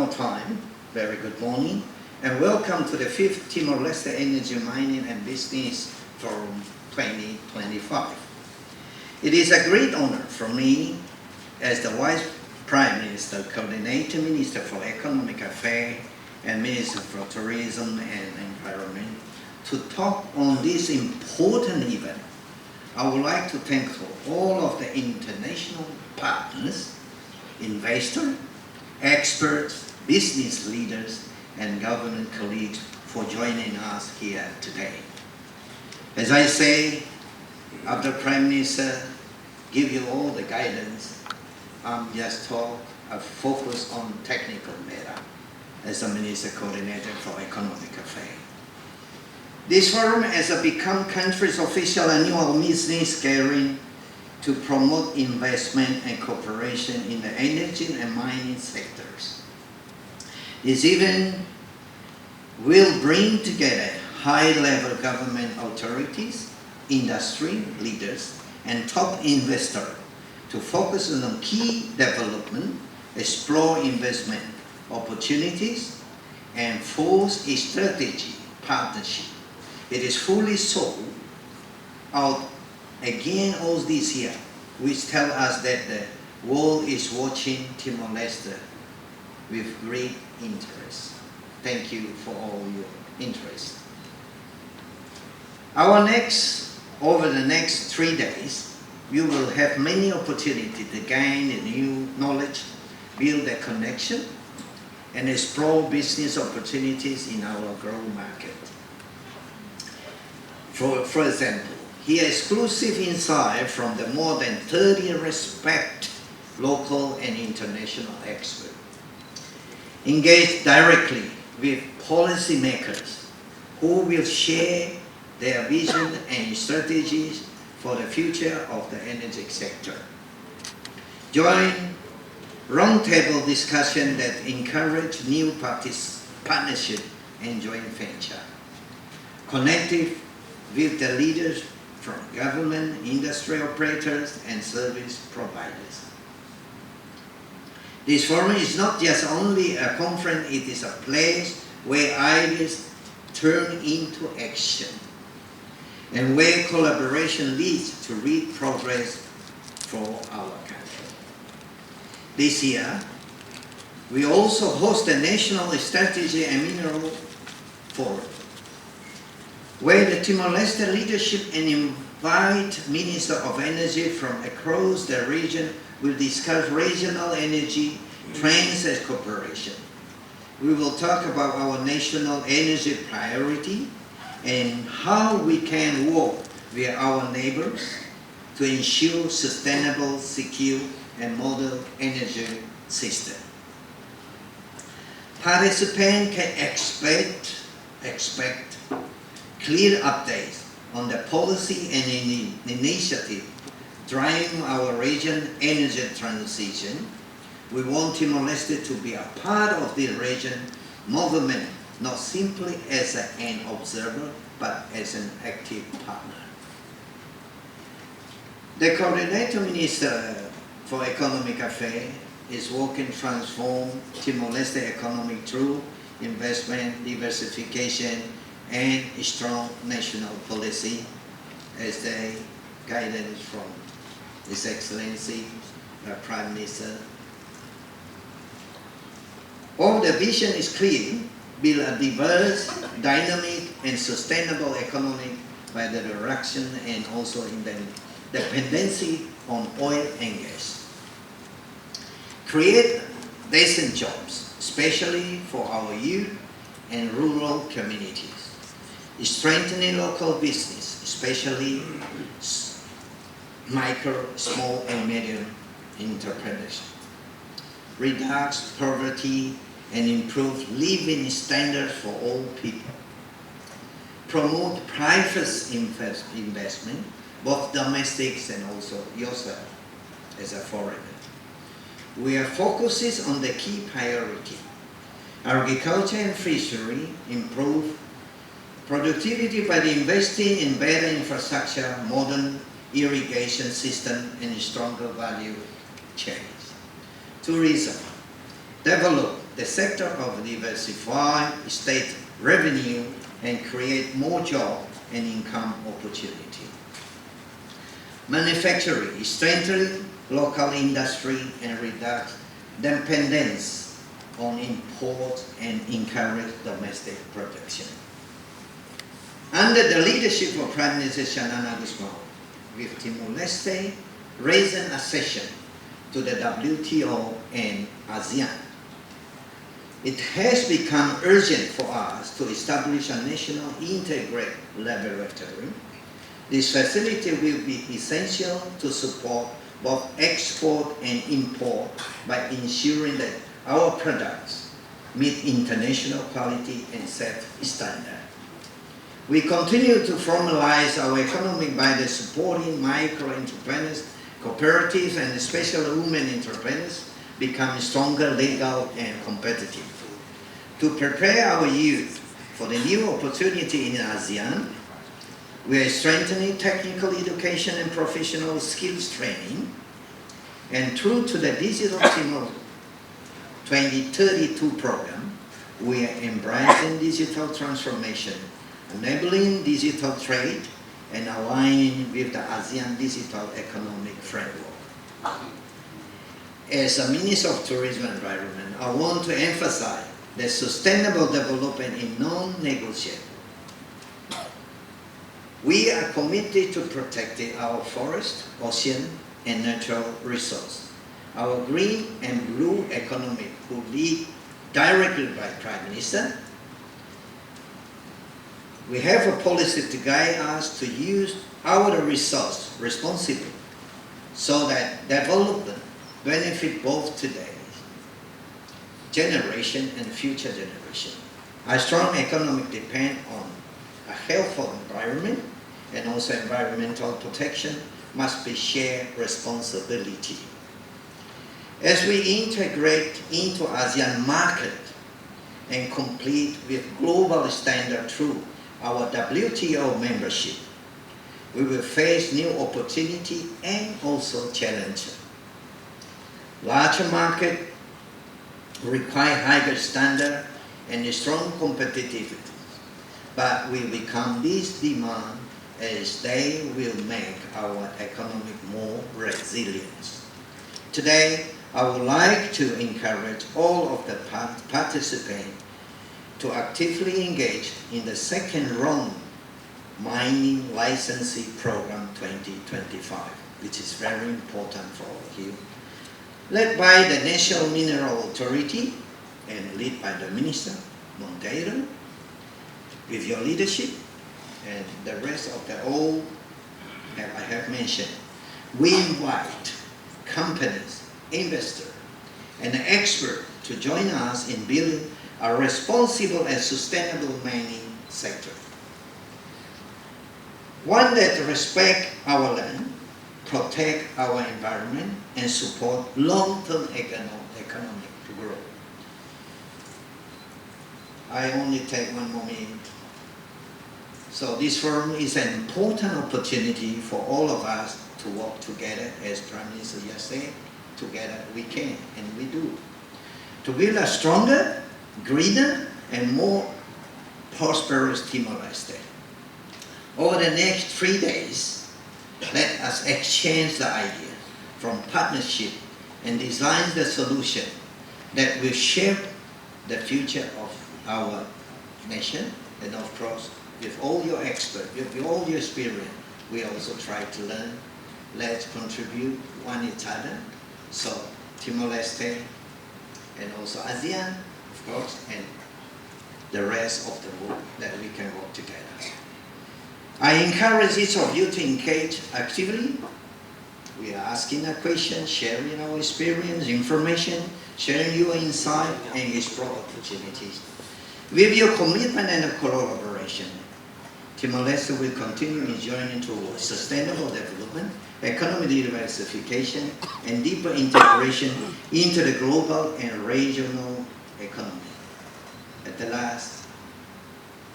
more time, very good morning, and welcome to the 5th Timor Leste Energy Mining and Business Forum 2025. It is a great honor for me as the Vice Prime Minister, Coordinator Minister for Economic Affairs and Minister for Tourism and Environment to talk on this important event. I would like to thank all of the international partners, investors, experts, business leaders, and government colleagues for joining us here today. As I say, after Prime Minister give you all the guidance, I'm just focus on technical matter as a Minister Coordinator for Economic Affairs. This forum has become country's official annual business gathering to promote investment and cooperation in the energy and mining sectors. This event will bring together high-level government authorities, industry leaders, and top investors to focus on key development, explore investment opportunities, and force a strategy partnership. It is fully sold out again all this year, which tell us that the world is watching Timor Leste with great interest. Thank you for all your interest. Over the next 3 days, you will have many opportunities to gain a new knowledge, build a connection, and explore business opportunities in our growth market. For example, here exclusive insight from the more than 30 respected local and international experts. Engage directly with policymakers who will share their vision and strategies for the future of the energy sector. Join roundtable discussion that encourage new partnership and joint venture. Connected with the leaders from government, industry operators, and service providers. This forum is not just only a conference, it is a place where ideas turn into action and where collaboration leads to real progress for our country. This year, we also host a National Strategy and Mineral Forum, where the Timor-Leste leadership and invite Minister of Energy from across the region will discuss regional energy trends and cooperation. We will talk about our national energy priority and how we can work with our neighbors to ensure sustainable, secure, and modern energy system. Participants can expect clear updates on the policy and initiative driving our region energy transition. We want Timor-Leste to be a part of the region movement, not simply as an observer, but as an active partner. The Coordinator Minister for Economic Affairs is working to transform Timor-Leste economy through investment, diversification, and a strong national policy as the guidance from His Excellency, the Prime Minister. All the vision is clear: build a diverse, dynamic, and sustainable economy by the reduction and also in the dependency on oil and gas. Create decent jobs, especially for our youth and rural communities. Strengthening local business, especially micro, small, and medium enterprises. Reduce poverty and improve living standards for all people. Promote private investment, both domestic and also yourself as a foreigner. We are focusing on the key priority. Agriculture and fishery improve productivity by investing in better infrastructure, modern irrigation system, and stronger value chains. Tourism. Develop the sector of diversify state revenue and create more job and income opportunity. Manufacturing is strengthening local industry and reduce dependence on import and encourage domestic production. Under the leadership of Prime Minister Shanana Guzman, with Timor Leste raising accession to the WTO and ASEAN, it has become urgent for us to establish a national integrated laboratory. This facility will be essential to support both export and import by ensuring that our products meet international quality and safety standards. We continue to formalize our economy by supporting micro-entrepreneurs, cooperatives, and especially women entrepreneurs become stronger, legal, and competitive. To prepare our youth for the new opportunity in ASEAN, we are strengthening technical education and professional skills training, and through to the Digital Timor 2032 program, we are embracing digital transformation, enabling digital trade, and aligning with the ASEAN Digital Economic Framework. As a Minister of Tourism and Environment, I want to emphasize that sustainable development is non-negotiable. We are committed to protecting our forest, ocean, and natural resources. Our green and blue economy will lead directly by Prime Minister. We have a policy to guide us to use our resource responsibly so that development benefit both today's generation and future generation. A strong economic depends on a healthful environment, and also environmental protection must be shared responsibility. As we integrate into ASEAN market and compete with global standard through our WTO membership, we will face new opportunity and also challenge. Larger market require higher standard and strong competitiveness, but we become this demand as they will make our economy more resilient. Today, I would like to encourage all of the participants to actively engage in the second round mining licensing program 2025, which is very important for all of you. Led by the National Mineral Authority and led by the Minister Monteiro, with your leadership and the rest of the all that I have mentioned, we invite companies, investors, and experts to join us in building a responsible and sustainable mining sector. One that respects our land, protect our environment, and support long-term economic growth. I only take one more minute. So this forum is an important opportunity for all of us to work together, as Prime Minister just said, together we can, and we do, to build a stronger, greener, and more prosperous Timor Leste. Over the next 3 days, let us exchange the idea from partnership and design the solution that will shape the future of our nation. And of course, with all your experts, with all your experience, we also try to learn. Let's contribute one each other. So Timor Leste and also ASEAN, of course, and the rest of the world, that we can work together. I encourage each of you to engage actively. We are asking a question, sharing our experience, information, sharing your insight, and explore opportunities. With your commitment and collaboration, Timor Leste will continue its journey towards sustainable development, economic diversification, and deeper integration into the global and regional economy. At the last,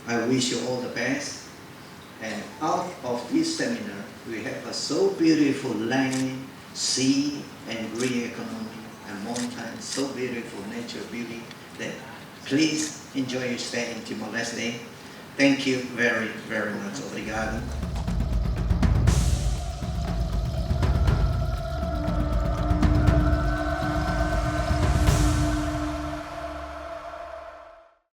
I wish you all the best. And out of this seminar, we have a so beautiful land, sea, and green economy, and mountains, so beautiful nature beauty. that please enjoy your stay in Timor Leste. Thank you very, very much. Obrigado.